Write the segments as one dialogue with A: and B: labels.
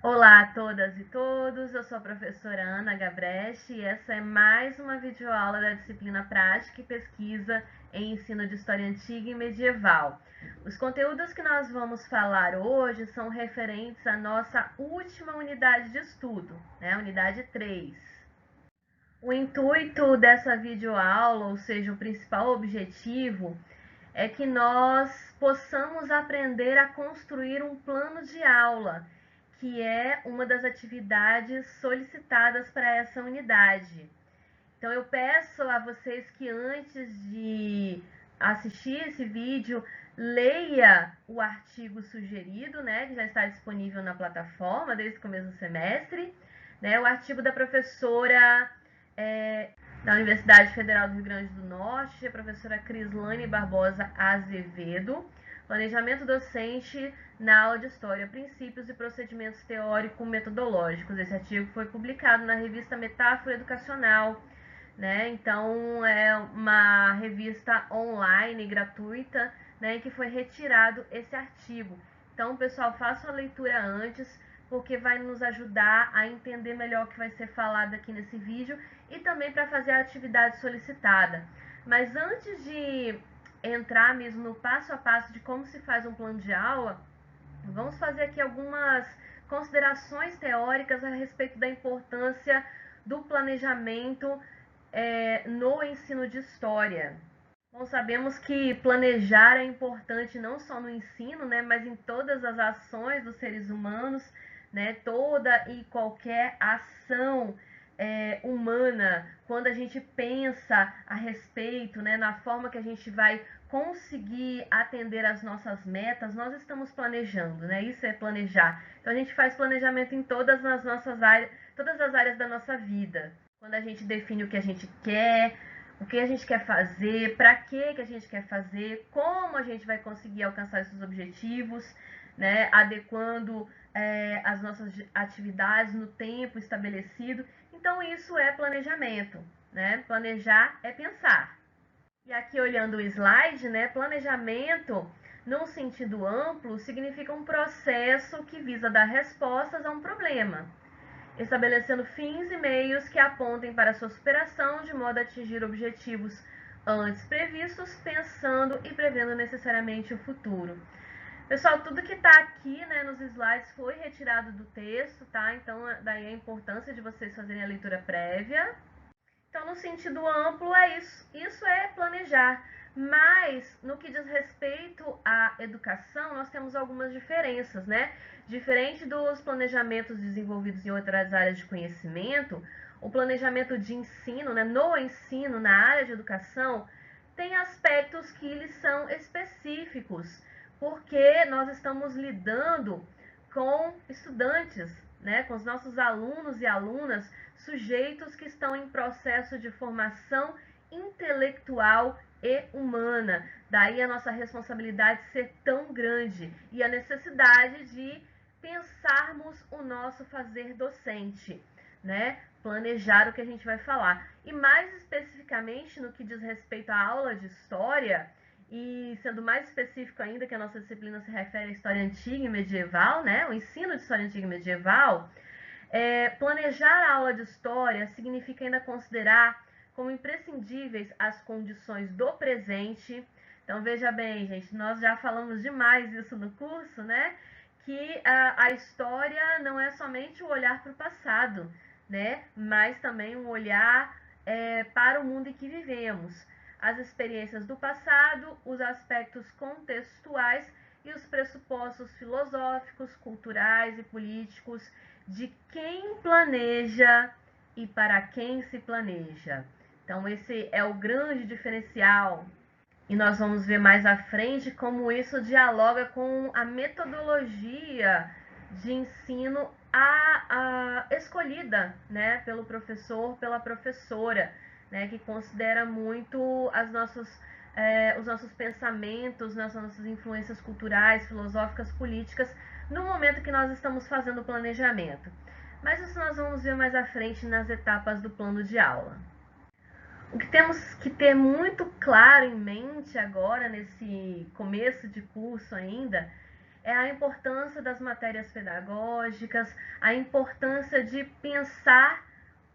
A: Olá a todas e todos, eu sou a professora Ana Gabresch e essa é mais uma videoaula da disciplina Prática e Pesquisa em Ensino de História Antiga e Medieval. Os conteúdos que nós vamos falar hoje são referentes à nossa última unidade de estudo, a unidade 3. O intuito dessa videoaula, ou seja, o principal objetivo, é que nós possamos aprender a construir um plano de aula, que é uma das atividades solicitadas para essa unidade. Então eu peço a vocês que antes de assistir esse vídeo, leia o artigo sugerido, que já está disponível na plataforma desde o começo do semestre, o artigo da professora da Universidade Federal do Rio Grande do Norte, a professora Crislane Barbosa Azevedo, Planejamento Docente na Aula de História, Princípios e Procedimentos Teórico-Metodológicos. Esse artigo foi publicado na revista Metáfora Educacional, Então, é uma revista online, gratuita, em que foi retirado esse artigo. Então, pessoal, façam a leitura antes, porque vai nos ajudar a entender melhor o que vai ser falado aqui nesse vídeo e também para fazer a atividade solicitada. Mas antes de entrar mesmo no passo a passo de como se faz um plano de aula, vamos fazer aqui algumas considerações teóricas a respeito da importância do planejamento no ensino de história. Bom, sabemos que planejar é importante não só no ensino, mas em todas as ações dos seres humanos, toda e qualquer ação humana, quando a gente pensa a respeito, na forma que a gente vai conseguir atender as nossas metas, nós estamos planejando, Isso é planejar. Então a gente faz planejamento em todas as nossas áreas, todas as áreas da nossa vida. Quando a gente define o que a gente quer, o que a gente quer fazer, para que a gente quer fazer, como a gente vai conseguir alcançar esses objetivos, adequando as nossas atividades no tempo estabelecido. Então, isso é planejamento, Planejar é pensar. E aqui, olhando o slide, planejamento, num sentido amplo, significa um processo que visa dar respostas a um problema, estabelecendo fins e meios que apontem para sua superação, de modo a atingir objetivos antes previstos, pensando e prevendo necessariamente o futuro. Pessoal, tudo que está aqui nos slides foi retirado do texto, tá? Então, daí a importância de vocês fazerem a leitura prévia. Então, no sentido amplo, é isso. Isso é planejar. Mas, no que diz respeito à educação, nós temos algumas diferenças, Diferente dos planejamentos desenvolvidos em outras áreas de conhecimento, o planejamento de ensino, no ensino, na área de educação, tem aspectos que lhes são específicos, porque nós estamos lidando com estudantes, com os nossos alunos e alunas, sujeitos que estão em processo de formação intelectual e humana. Daí a nossa responsabilidade ser tão grande e a necessidade de pensarmos o nosso fazer docente, Planejar o que a gente vai falar. E mais especificamente no que diz respeito à aula de história, e sendo mais específico ainda que a nossa disciplina se refere à história antiga e medieval, o ensino de história antiga e medieval, planejar a aula de história significa ainda considerar como imprescindíveis as condições do presente. Então, veja bem, gente, nós já falamos demais isso no curso, que a história não é somente o olhar para o passado, mas também um olhar para o mundo em que vivemos. As experiências do passado, os aspectos contextuais e os pressupostos filosóficos, culturais e políticos de quem planeja e para quem se planeja. Então, esse é o grande diferencial. E nós vamos ver mais à frente como isso dialoga com a metodologia de ensino escolhida, pelo professor, pela professora, que considera muito os nossos pensamentos, as nossas influências culturais, filosóficas, políticas, no momento que nós estamos fazendo o planejamento. Mas isso nós vamos ver mais à frente nas etapas do plano de aula. O que temos que ter muito claro em mente agora, nesse começo de curso ainda, é a importância das matérias pedagógicas, a importância de pensar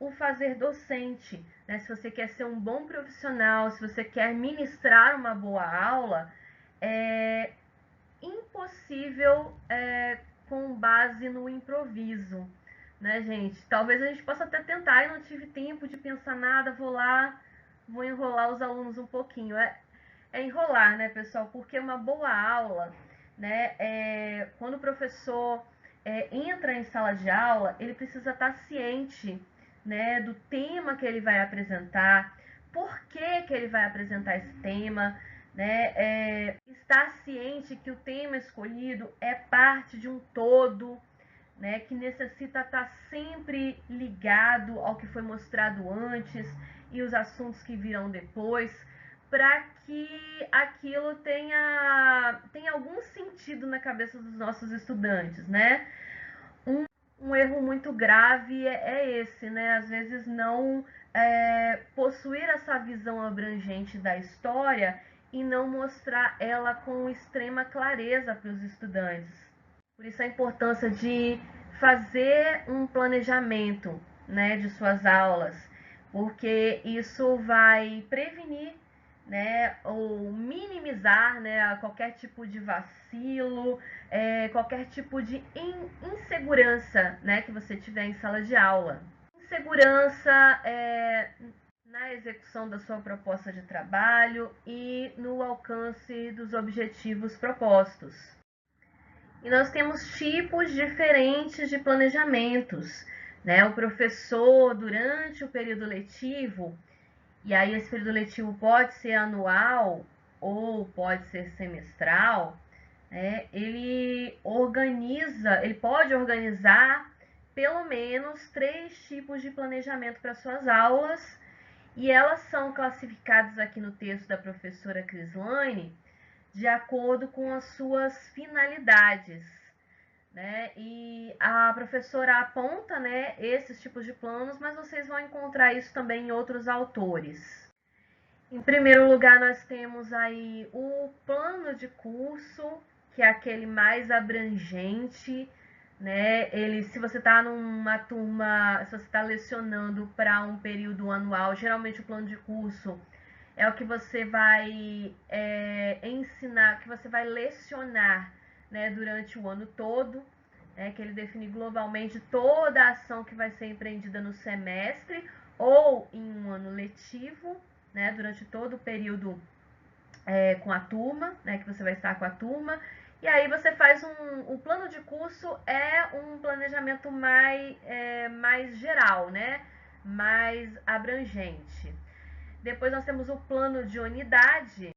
A: o fazer docente, né? Se você quer ser um bom profissional, se você quer ministrar uma boa aula, é impossível com base no improviso, né, gente? Talvez a gente possa até tentar, eu não tive tempo de pensar nada, vou lá, vou enrolar os alunos um pouquinho. É enrolar, né, pessoal? Porque uma boa aula, né, quando o professor entra em sala de aula, ele precisa estar ciente, né, do tema que ele vai apresentar, por que ele vai apresentar esse tema, né, estar ciente que o tema escolhido é parte de um todo, né, que necessita estar sempre ligado ao que foi mostrado antes e os assuntos que virão depois, para que aquilo tenha algum sentido na cabeça dos nossos estudantes, né? Um erro muito grave é esse, né? Às vezes não possuir essa visão abrangente da história e não mostrar ela com extrema clareza para os estudantes. Por isso a importância de fazer um planejamento, né, de suas aulas, porque isso vai prevenir, né, ou minimizar, né, qualquer tipo de vacilo, qualquer tipo de insegurança, né, que você tiver em sala de aula. Insegurança na execução da sua proposta de trabalho e no alcance dos objetivos propostos. E nós temos tipos diferentes de planejamentos, né? O professor, durante o período letivo, e aí esse período letivo pode ser anual ou pode ser semestral, né? Ele pode organizar pelo menos 3 tipos de planejamento para suas aulas, e elas são classificadas aqui no texto da professora Crislaine de acordo com as suas finalidades, né? E a professora aponta, né, esses tipos de planos, mas vocês vão encontrar isso também em outros autores. Em primeiro lugar, nós temos aí o plano de curso, que é aquele mais abrangente, né? Se você está numa turma, se você está lecionando para um período anual, geralmente o plano de curso é o que você vai ensinar, que você vai lecionar, né, durante o ano todo, que ele define globalmente toda a ação que vai ser empreendida no semestre ou em um ano letivo, né, durante todo o período com a turma, né, que você vai estar com a turma. E aí você faz o plano de curso é um planejamento mais geral, né, mais abrangente. Depois nós temos o plano de unidade,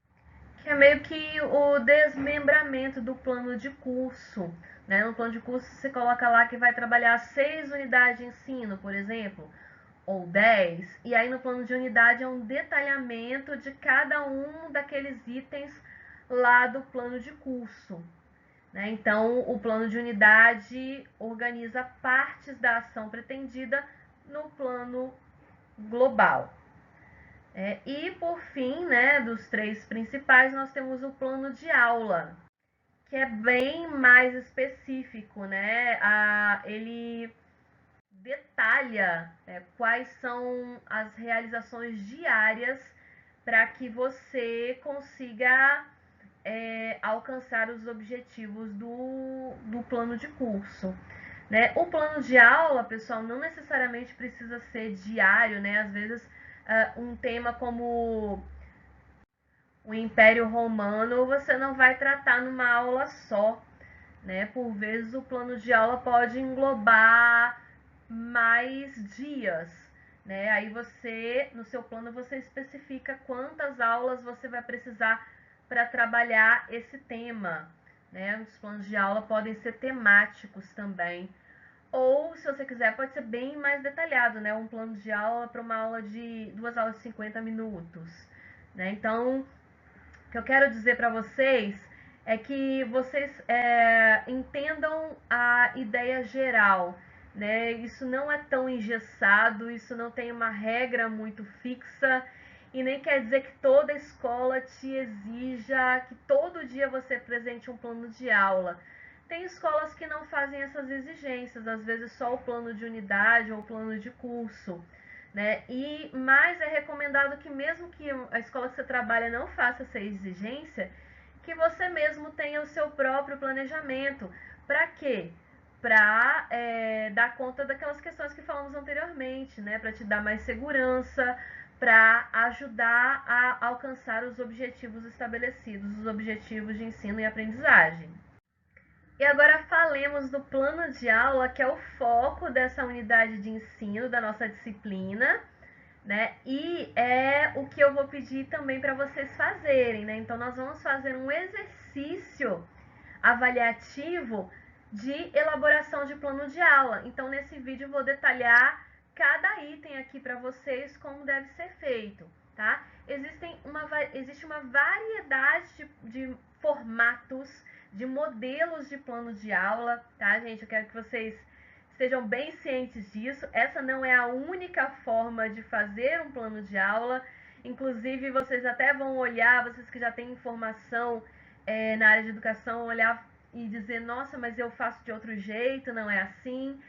A: que é meio que o desmembramento do plano de curso, né? No plano de curso você coloca lá que vai trabalhar 6 unidades de ensino, por exemplo, ou 10, e aí no plano de unidade é um detalhamento de cada um daqueles itens lá do plano de curso, né? Então, o plano de unidade organiza partes da ação pretendida no plano global. E por fim, né, dos 3 principais, nós temos o plano de aula, que é bem mais específico, né? Ele detalha quais são as realizações diárias para que você consiga alcançar os objetivos do plano de curso. Né? O plano de aula, pessoal, não necessariamente precisa ser diário, né? Às vezes, um tema como o Império Romano você não vai tratar numa aula só, né? Por vezes o plano de aula pode englobar mais dias, né? Aí você, no seu plano, você especifica quantas aulas você vai precisar para trabalhar esse tema, né? Os planos de aula podem ser temáticos também. Ou, se você quiser, pode ser bem mais detalhado, né? Um plano de aula para uma aula de 2 aulas de 50 minutos, né? Então, o que eu quero dizer para vocês é que vocês entendam a ideia geral, né? Isso não é tão engessado, isso não tem uma regra muito fixa e nem quer dizer que toda escola te exija que todo dia você apresente um plano de aula. Tem escolas que não fazem essas exigências, às vezes só o plano de unidade ou o plano de curso, né? Mas é recomendado que mesmo que a escola que você trabalha não faça essa exigência, que você mesmo tenha o seu próprio planejamento. Para quê? Para dar conta daquelas questões que falamos anteriormente, né? Para te dar mais segurança, para ajudar a alcançar os objetivos estabelecidos, os objetivos de ensino e aprendizagem. E agora falemos do plano de aula, que é o foco dessa unidade de ensino, da nossa disciplina, né? E é o que eu vou pedir também para vocês fazerem, né? Então, nós vamos fazer um exercício avaliativo de elaboração de plano de aula. Então, nesse vídeo eu vou detalhar cada item aqui para vocês como deve ser feito, tá? Existe uma variedade de formatos, de modelos de plano de aula, tá, gente? Eu quero que vocês estejam bem cientes disso. Essa não é a única forma de fazer um plano de aula. Inclusive, vocês até vão olhar, vocês que já têm informação na área de educação, olhar e dizer, nossa, mas eu faço de outro jeito, não é assim.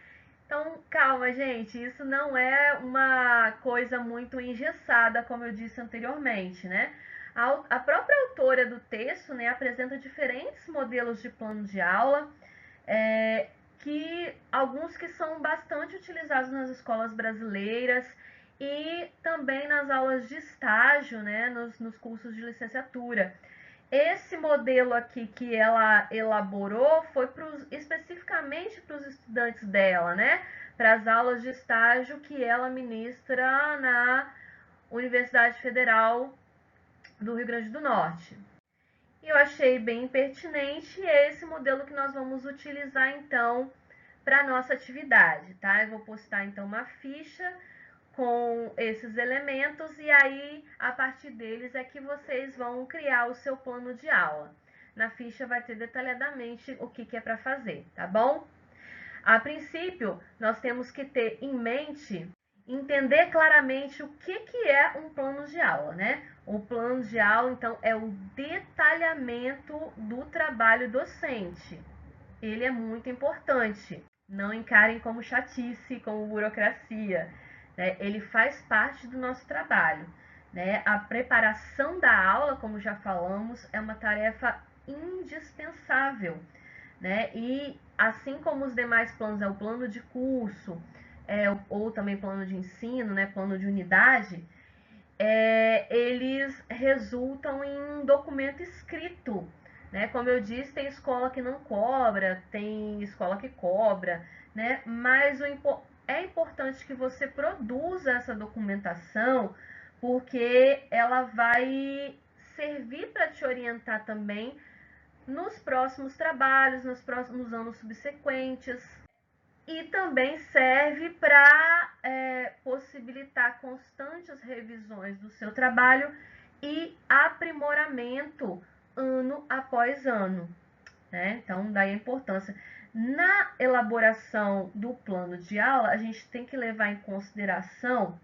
A: Então, calma, gente, isso não é uma coisa muito engessada, como eu disse anteriormente, né? A própria autora do texto, né, apresenta diferentes modelos de plano de aula, alguns que são bastante utilizados nas escolas brasileiras e também nas aulas de estágio, né, nos cursos de licenciatura. Esse modelo aqui que ela elaborou foi especificamente para os estudantes dela, né? Para as aulas de estágio que ela ministra na Universidade Federal do Rio Grande do Norte. E eu achei bem pertinente e é esse modelo que nós vamos utilizar então para a nossa atividade, tá? Eu vou postar então uma ficha com esses elementos e aí, a partir deles, é que vocês vão criar o seu plano de aula. Na ficha vai ter detalhadamente o que é para fazer, tá bom? A princípio, nós temos que ter em mente, entender claramente o que é um plano de aula, né? O plano de aula, então, é o detalhamento do trabalho docente. Ele é muito importante. Não encarem como chatice, como burocracia. Né? Ele faz parte do nosso trabalho. Né? A preparação da aula, como já falamos, é uma tarefa indispensável. Né? E assim como os demais planos, é o plano de curso, ou também plano de ensino, né? Plano de unidade, eles resultam em um documento escrito. Né? Como eu disse, tem escola que não cobra, tem escola que cobra, né? Mas é importante que você produza essa documentação, porque ela vai servir para te orientar também nos próximos trabalhos, nos próximos anos subsequentes. E também serve para possibilitar constantes revisões do seu trabalho e aprimoramento ano após ano. Né? Então, daí a importância. Na elaboração do plano de aula, a gente tem que levar em consideração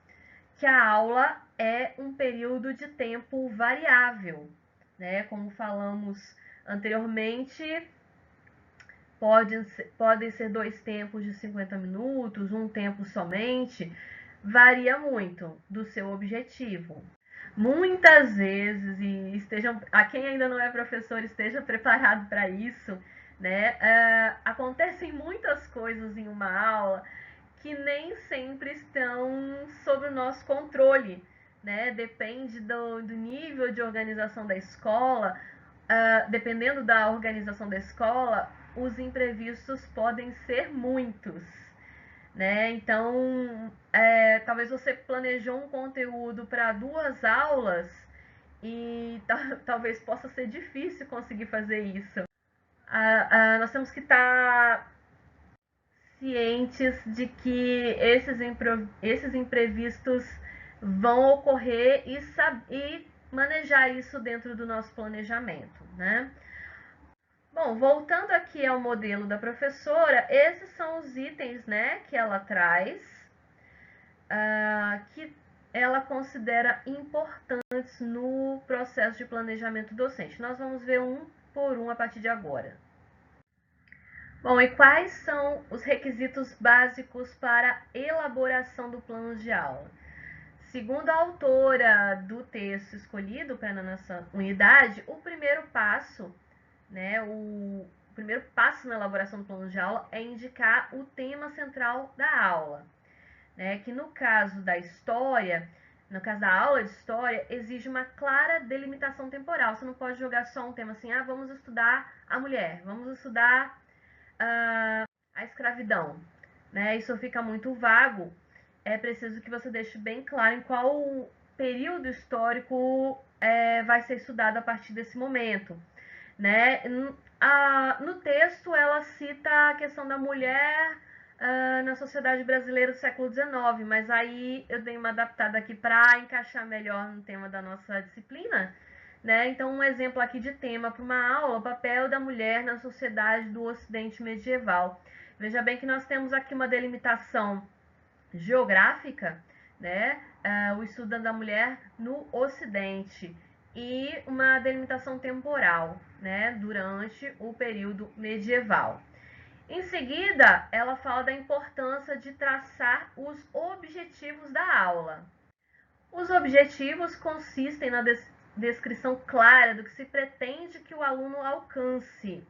A: que a aula é um período de tempo variável. Né? Como falamos anteriormente, podem ser 2 tempos de 50 minutos, um tempo somente, varia muito do seu objetivo. Muitas vezes, e a quem ainda não é professor, esteja preparado para isso, né? Acontecem muitas coisas em uma aula que nem sempre estão sob o nosso controle, né? Depende do nível de organização da escola, dependendo da organização da escola, os imprevistos podem ser muitos, né? Então, talvez você planejou um conteúdo para 2 aulas e talvez possa ser difícil conseguir fazer isso. Nós temos que estar cientes de que esses imprevistos vão ocorrer e manejar isso dentro do nosso planejamento, né? Bom, voltando aqui ao modelo da professora, esses são os itens, né, que ela traz, que ela considera importantes no processo de planejamento docente. Nós vamos ver um por um a partir de agora. Bom, e quais são os requisitos básicos para a elaboração do plano de aula? Segundo a autora do texto escolhido para a nossa unidade, o primeiro passo, né, o primeiro passo na elaboração do plano de aula é indicar o tema central da aula, né, que no caso da história, no caso da aula de história, exige uma clara delimitação temporal. Você não pode jogar só um tema assim, vamos estudar a mulher, vamos estudar a escravidão, né? Isso fica muito vago. É preciso que você deixe bem claro em qual período histórico vai ser estudado a partir desse momento, né? No texto ela cita a questão da mulher na sociedade brasileira do século XIX, mas aí eu dei uma adaptada aqui para encaixar melhor no tema da nossa disciplina, né? Então, um exemplo aqui de tema para uma aula: o papel da mulher na sociedade do Ocidente medieval. Veja bem que nós temos aqui uma delimitação geográfica, né? O estudo da mulher no Ocidente e uma delimitação temporal, né? Durante o período medieval. Em seguida, ela fala da importância de traçar os objetivos da aula. Os objetivos consistem na descrição clara do que se pretende que o aluno alcance.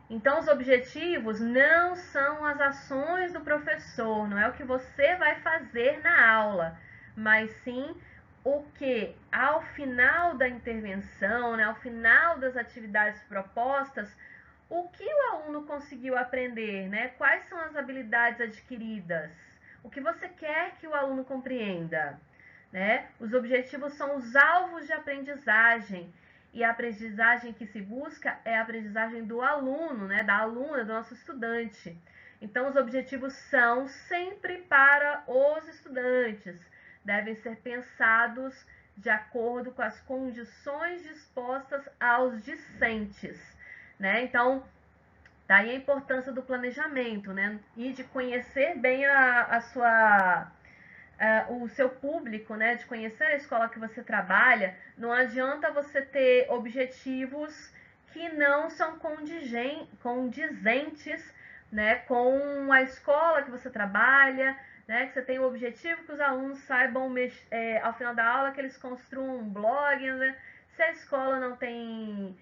A: Então, os objetivos não são as ações do professor, não é o que você vai fazer na aula, mas sim o que, ao final da intervenção, né, ao final das atividades propostas, o que o aluno conseguiu aprender, né? Quais são as habilidades adquiridas? O que você quer que o aluno compreenda? Né? Os objetivos são os alvos de aprendizagem. E a aprendizagem que se busca é a aprendizagem do aluno, né? Da aluna, do nosso estudante. Então, os objetivos são sempre para os estudantes. Devem ser pensados de acordo com as condições dispostas aos discentes, né? Então, daí a importância do planejamento, né? E de conhecer bem o seu público, né? De conhecer a escola que você trabalha. Não adianta você ter objetivos que não são condizentes, né, com a escola que você trabalha, né? Que você tem o objetivo que os alunos saibam, ao final da aula, que eles construam um blog, né? Se a escola não tem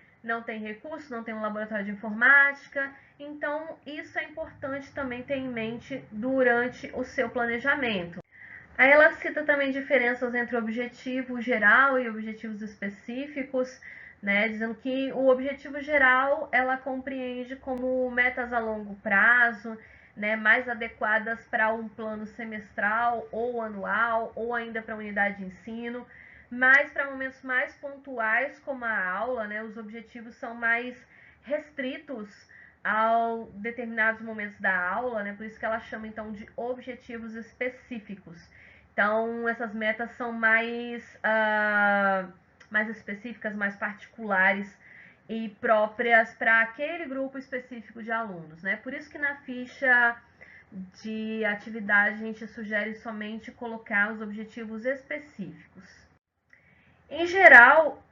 A: recurso, não tem um laboratório de informática. Então, isso é importante também ter em mente durante o seu planejamento. Aí ela cita também diferenças entre objetivo geral e objetivos específicos, né, dizendo que o objetivo geral ela compreende como metas a longo prazo, né, mais adequadas para um plano semestral ou anual, ou ainda para unidade de ensino, mas para momentos mais pontuais como a aula, né, os objetivos são mais restritos a determinados momentos da aula, né, por isso que ela chama então de objetivos específicos. Então, essas metas são mais específicas, mais particulares e próprias para aquele grupo específico de alunos, né? Por isso que na ficha de atividade a gente sugere somente colocar os objetivos específicos. Em geral,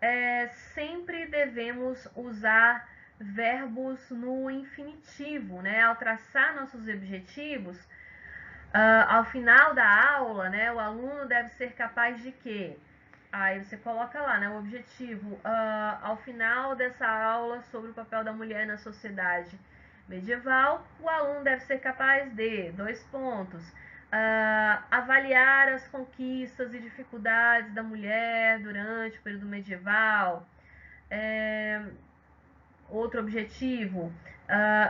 A: sempre devemos usar verbos no infinitivo, né? Ao traçar nossos objetivos, ao final da aula, né, o aluno deve ser capaz de quê? Aí você coloca lá, né, o objetivo. Ao final dessa aula sobre o papel da mulher na sociedade medieval, o aluno deve ser capaz de, 2 pontos, avaliar as conquistas e dificuldades da mulher durante o período medieval. Outro objetivo,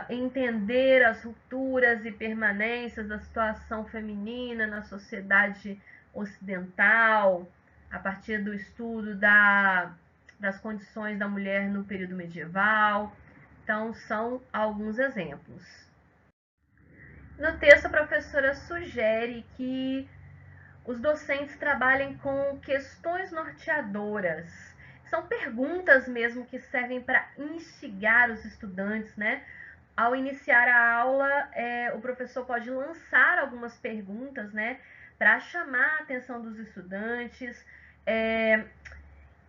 A: entender as rupturas e permanências da situação feminina na sociedade ocidental, a partir do estudo das condições da mulher no período medieval. Então, são alguns exemplos. No texto, a professora sugere que os docentes trabalhem com questões norteadoras. São perguntas mesmo que servem para instigar os estudantes, né? Ao iniciar a aula, o professor pode lançar algumas perguntas, né? Para chamar a atenção dos estudantes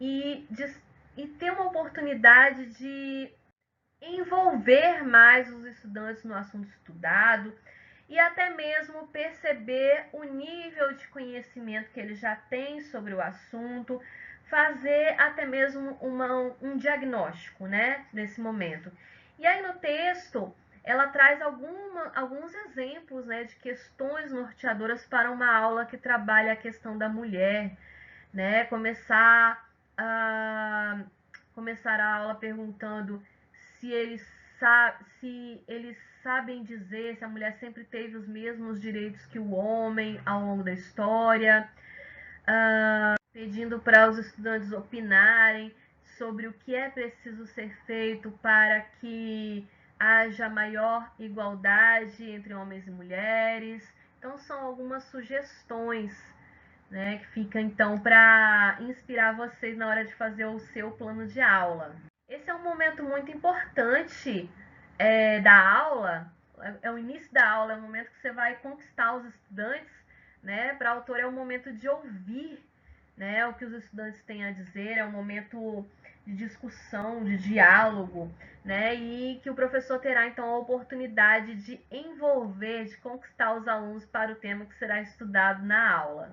A: e ter uma oportunidade de envolver mais os estudantes no assunto estudado e até mesmo perceber o nível de conhecimento que ele já tem sobre o assunto, fazer até mesmo um diagnóstico, né, nesse momento. E aí no texto, ela traz alguns exemplos, né, de questões norteadoras para uma aula que trabalha a questão da mulher, né, começar a aula perguntando se eles sabem dizer se a mulher sempre teve os mesmos direitos que o homem ao longo da história, pedindo para os estudantes opinarem sobre o que é preciso ser feito para que haja maior igualdade entre homens e mulheres. Então, são algumas sugestões, né, que fica então para inspirar vocês na hora de fazer o seu plano de aula. Esse é um momento muito importante da aula, é o início da aula, é o momento que você vai conquistar os estudantes, né? Para a autora é o momento de ouvir, né, o que os estudantes têm a dizer, é um momento de discussão, de diálogo, né, e que o professor terá então a oportunidade de envolver, de conquistar os alunos para o tema que será estudado na aula.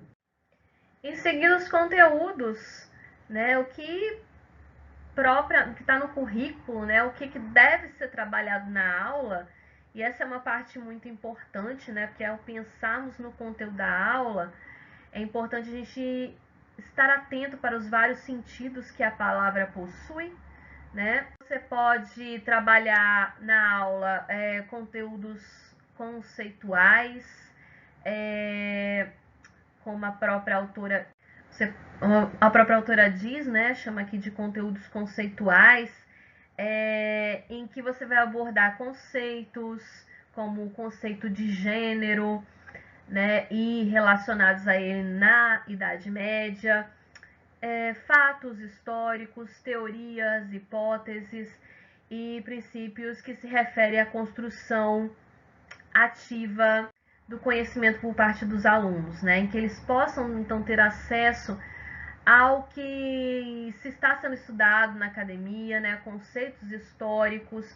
A: Em seguida, os conteúdos, né, o que está no currículo, né, o que deve ser trabalhado na aula, e essa é uma parte muito importante, né, porque ao pensarmos no conteúdo da aula, é importante a gente estar atento para os vários sentidos que a palavra possui, né? Você pode trabalhar na aula conteúdos conceituais, como a própria autora diz, né? Chama aqui de conteúdos conceituais, em que você vai abordar conceitos como o conceito de gênero, né, e relacionados a ele na Idade Média, fatos históricos, teorias, hipóteses e princípios que se referem à construção ativa do conhecimento por parte dos alunos, né, em que eles possam então ter acesso ao que se está sendo estudado na academia, né, conceitos históricos,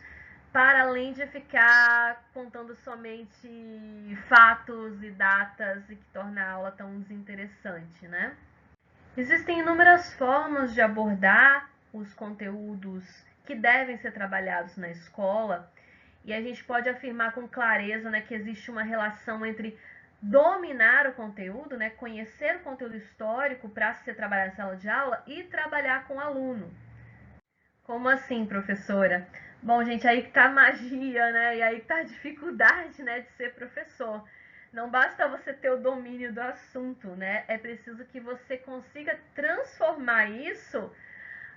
A: para além de ficar contando somente fatos e datas e que torna a aula tão desinteressante, né? Existem inúmeras formas de abordar os conteúdos que devem ser trabalhados na escola, e a gente pode afirmar com clareza, né, que existe uma relação entre dominar o conteúdo, né, conhecer o conteúdo histórico para ser trabalhado na sala de aula e trabalhar com o aluno. Como assim, professora? Bom, gente, aí que tá a magia, né? E aí que tá a dificuldade, né, de ser professor. Não basta você ter o domínio do assunto, né? É preciso que você consiga transformar isso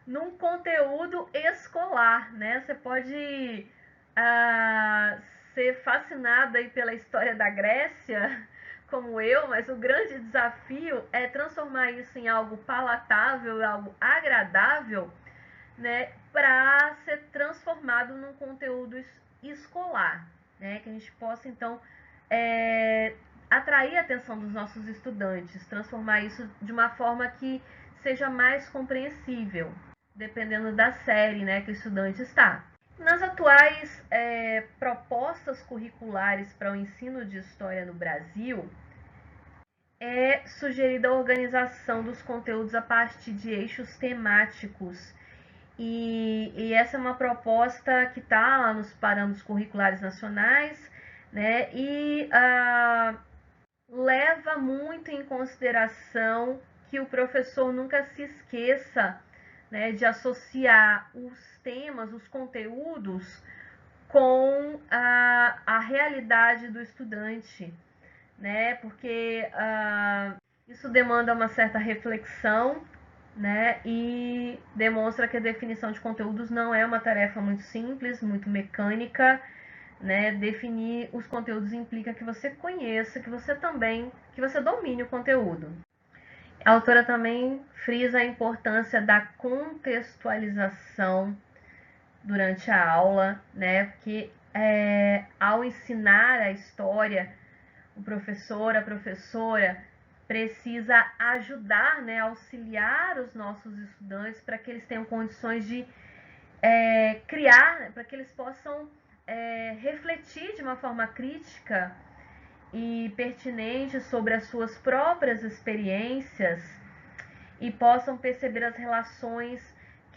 A: num conteúdo escolar, né? Você pode ser fascinada aí pela história da Grécia, como eu, mas o grande desafio é transformar isso em algo palatável, algo agradável, né, para ser transformado num conteúdo escolar, né, que a gente possa então atrair a atenção dos nossos estudantes, transformar isso de uma forma que seja mais compreensível, dependendo da série, né, que o estudante está. Nas atuais propostas curriculares para o ensino de história no Brasil, é sugerida a organização dos conteúdos a partir de eixos temáticos. E essa é uma proposta que está lá nos parâmetros curriculares nacionais, né? E leva muito em consideração que o professor nunca se esqueça, né, de associar os temas, os conteúdos, com a realidade do estudante, né? Porque isso demanda uma certa reflexão, né? E demonstra que a definição de conteúdos não é uma tarefa muito simples, muito mecânica, né? Definir os conteúdos implica que você conheça, que você domine o conteúdo. A autora também frisa a importância da contextualização durante a aula, né? Porque ao ensinar a história, o professor, a professora precisa ajudar, né, auxiliar os nossos estudantes para que eles tenham condições de criar, para que eles possam refletir de uma forma crítica e pertinente sobre as suas próprias experiências e possam perceber as relações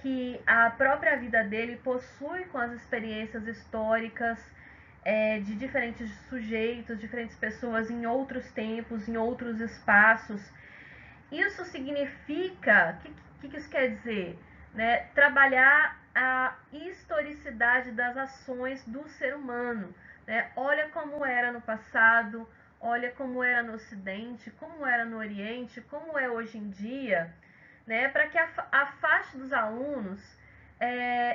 A: que a própria vida dele possui com as experiências históricas de diferentes sujeitos, diferentes pessoas em outros tempos, em outros espaços. Isso significa, o que isso quer dizer? Né? Trabalhar a historicidade das ações do ser humano. Né? Olha como era no passado, olha como era no Ocidente, como era no Oriente, como é hoje em dia, né? Para que afaste dos alunos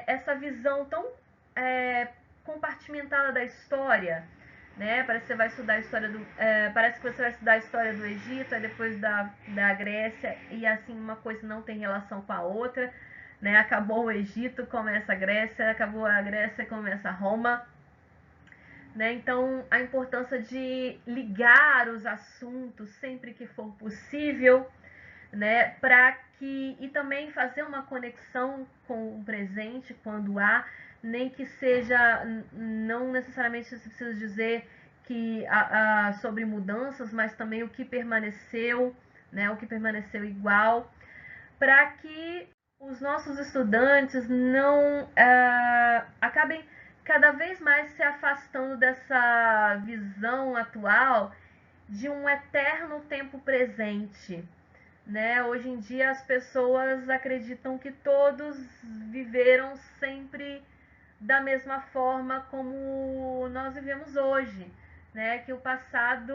A: essa visão tão compartimentada da história, né? Parece que você vai estudar a história parece que você vai estudar a história do Egito, aí depois da Grécia, e assim uma coisa não tem relação com a outra, né? Acabou o Egito, começa a Grécia, acabou a Grécia, começa a Roma, né? Então a importância de ligar os assuntos sempre que for possível, né? E também fazer uma conexão com o presente quando há, nem que seja, não necessariamente você precisa dizer que sobre mudanças, mas também o que permaneceu, né? O que permaneceu igual, para que os nossos estudantes não acabem cada vez mais se afastando dessa visão atual de um eterno tempo presente, né? Hoje em dia as pessoas acreditam que todos viveram sempre da mesma forma como nós vivemos hoje, né? Que o passado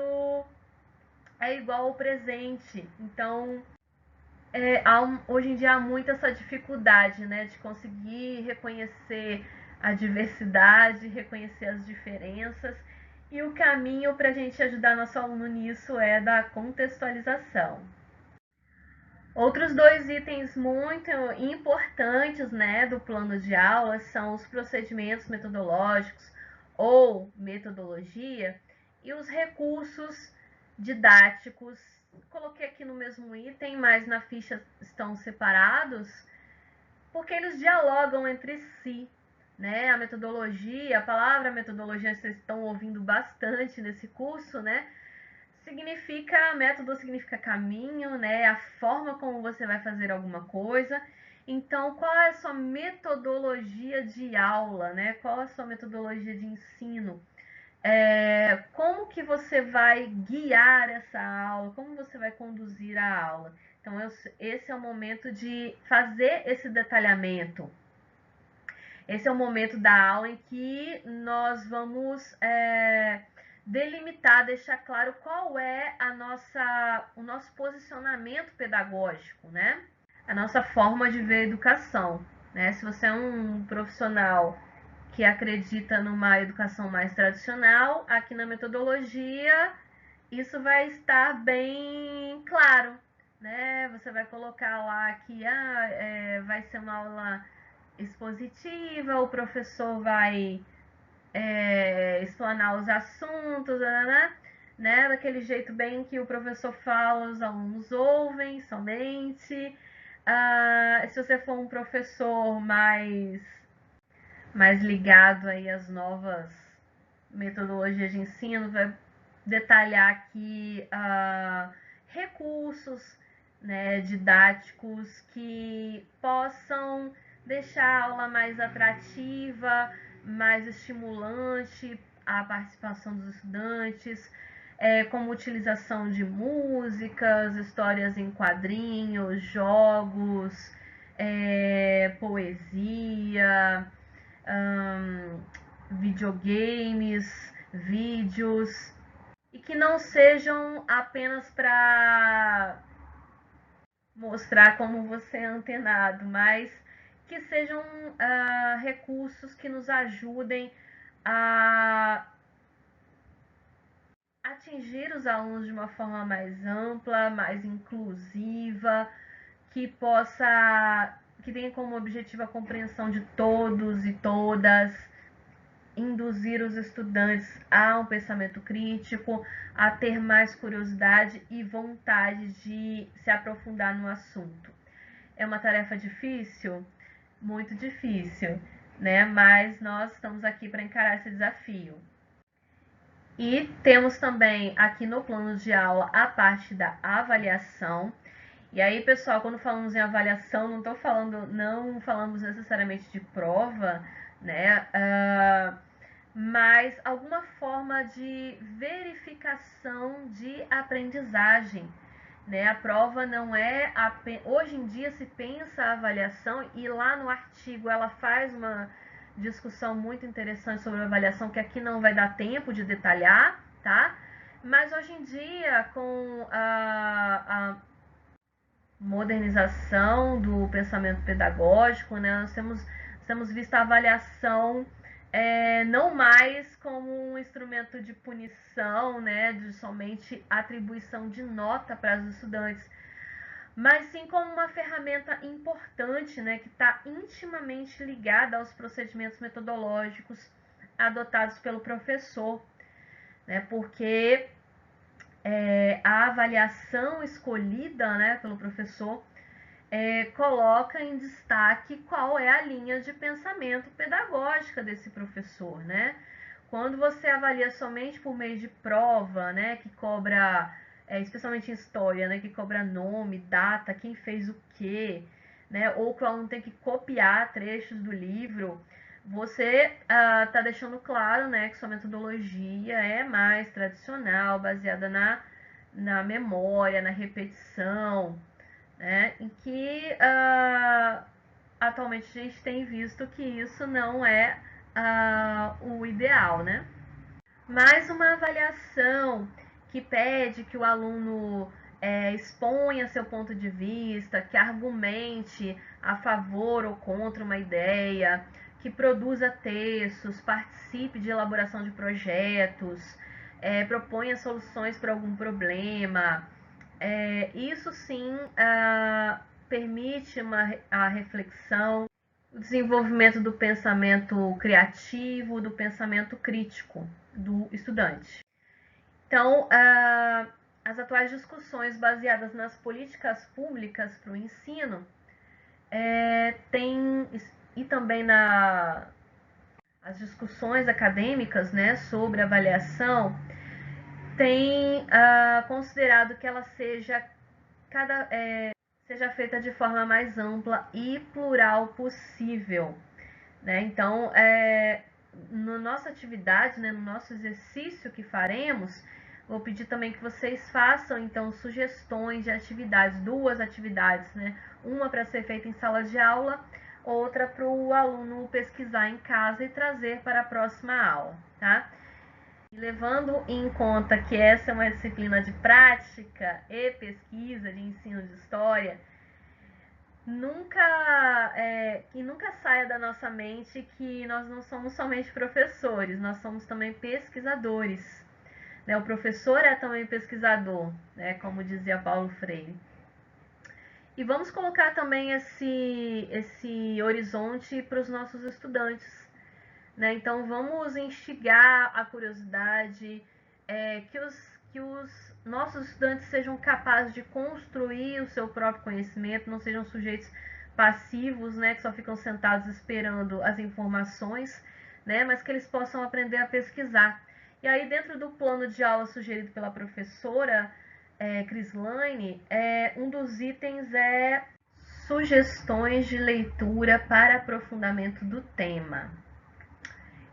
A: é igual ao presente. Então, hoje em dia há muito essa dificuldade, né? De conseguir reconhecer a diversidade, reconhecer as diferenças. E o caminho para a gente ajudar nosso aluno nisso é da contextualização. Outros dois itens muito importantes, né, do plano de aula são os procedimentos metodológicos ou metodologia e os recursos didáticos. Coloquei aqui no mesmo item, mas na ficha estão separados, porque eles dialogam entre si, né? A metodologia, a palavra metodologia vocês estão ouvindo bastante nesse curso, né? Método significa caminho, né? A forma como você vai fazer alguma coisa. Então, qual é a sua metodologia de aula, né? Qual é a sua metodologia de ensino? Como que você vai guiar essa aula? Como você vai conduzir a aula? Então, esse é o momento de fazer esse detalhamento. Esse é o momento da aula em que nós vamos delimitar, deixar claro qual é o nosso posicionamento pedagógico, né? A nossa forma de ver a educação, né? Se você é um profissional que acredita numa educação mais tradicional, aqui na metodologia isso vai estar bem claro, né? Você vai colocar lá que vai ser uma aula expositiva, o professor vai explanar os assuntos, né? Daquele jeito bem que o professor fala, os alunos ouvem somente. Se você for um professor mais ligado aí às novas metodologias de ensino, vai detalhar aqui recursos, né, didáticos que possam deixar a aula mais atrativa, mais estimulante a participação dos estudantes, como utilização de músicas, histórias em quadrinhos, jogos, poesia, videogames, vídeos, e que não sejam apenas para mostrar como você é antenado, mas que sejam recursos que nos ajudem a atingir os alunos de uma forma mais ampla, mais inclusiva, que tenha como objetivo a compreensão de todos e todas, induzir os estudantes a um pensamento crítico, a ter mais curiosidade e vontade de se aprofundar no assunto. É uma tarefa difícil? muito difícil, né? Mas nós estamos aqui para encarar esse desafio. E temos também aqui no plano de aula a parte da avaliação. E aí, pessoal, quando falamos em avaliação, não falamos necessariamente de prova, né? Mas alguma forma de verificação de aprendizagem, né? A prova não é hoje em dia se pensa a avaliação, e lá no artigo ela faz uma discussão muito interessante sobre a avaliação, que aqui não vai dar tempo de detalhar, tá? Mas hoje em dia, com a modernização do pensamento pedagógico, né, nós temos visto a avaliação não mais como um instrumento de punição, né, de somente atribuição de nota para os estudantes, mas sim como uma ferramenta importante, né, que está intimamente ligada aos procedimentos metodológicos adotados pelo professor, né, porque a avaliação escolhida, né, pelo professor coloca em destaque qual é a linha de pensamento pedagógica desse professor, né? Quando você avalia somente por meio de prova, né, que cobra, especialmente em história, né, que cobra nome, data, quem fez o quê, né, ou que o aluno tem que copiar trechos do livro, você está deixando claro, né, que sua metodologia é mais tradicional, baseada na memória, na repetição, né, em que atualmente a gente tem visto que isso não é o ideal, né? Mas uma avaliação que pede que o aluno exponha seu ponto de vista, que argumente a favor ou contra uma ideia, que produza textos, participe de elaboração de projetos, proponha soluções para algum problema. Isso sim permite a reflexão, o desenvolvimento do pensamento criativo, do pensamento crítico do estudante. Então, as atuais discussões baseadas nas políticas públicas para o ensino e também as discussões acadêmicas, né, sobre avaliação, tem considerado que ela seja feita de forma mais ampla e plural possível, né? Então, na nossa atividade, né, no nosso exercício que faremos, vou pedir também que vocês façam, então, sugestões de atividades, 2 atividades, né? Uma para ser feita em sala de aula, outra para o aluno pesquisar em casa e trazer para a próxima aula, tá? E levando em conta que essa é uma disciplina de prática e pesquisa de ensino de história, que nunca saia da nossa mente que nós não somos somente professores, nós somos também pesquisadores, né? O professor é também pesquisador, né? Como dizia Paulo Freire. E vamos colocar também esse horizonte para os nossos estudantes, né? Então vamos instigar a curiosidade, que os nossos estudantes sejam capazes de construir o seu próprio conhecimento, não sejam sujeitos passivos, né, que só ficam sentados esperando as informações, né, mas que eles possam aprender a pesquisar. E aí, dentro do plano de aula sugerido pela professora Crislaine, um dos itens é sugestões de leitura para aprofundamento do tema.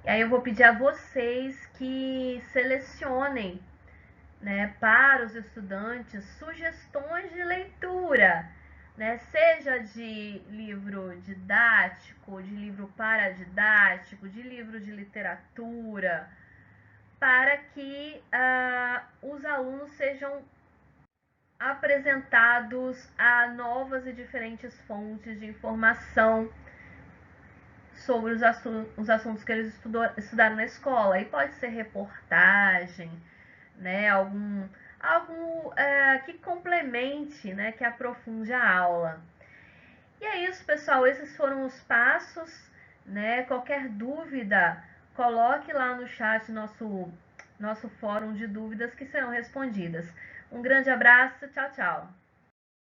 A: E aí eu vou pedir a vocês que selecionem, né, para os estudantes sugestões de leitura, né, seja de livro didático, de livro paradidático, de livro de literatura, para que os alunos sejam apresentados a novas e diferentes fontes de informação sobre os assuntos que eles estudaram na escola. E pode ser reportagem, né, algo que complemente, né, que aprofunde a aula. E é isso, pessoal, esses foram os passos, né? Qualquer dúvida, coloque lá no chat nosso fórum de dúvidas que serão respondidas. Um grande abraço, tchau, tchau.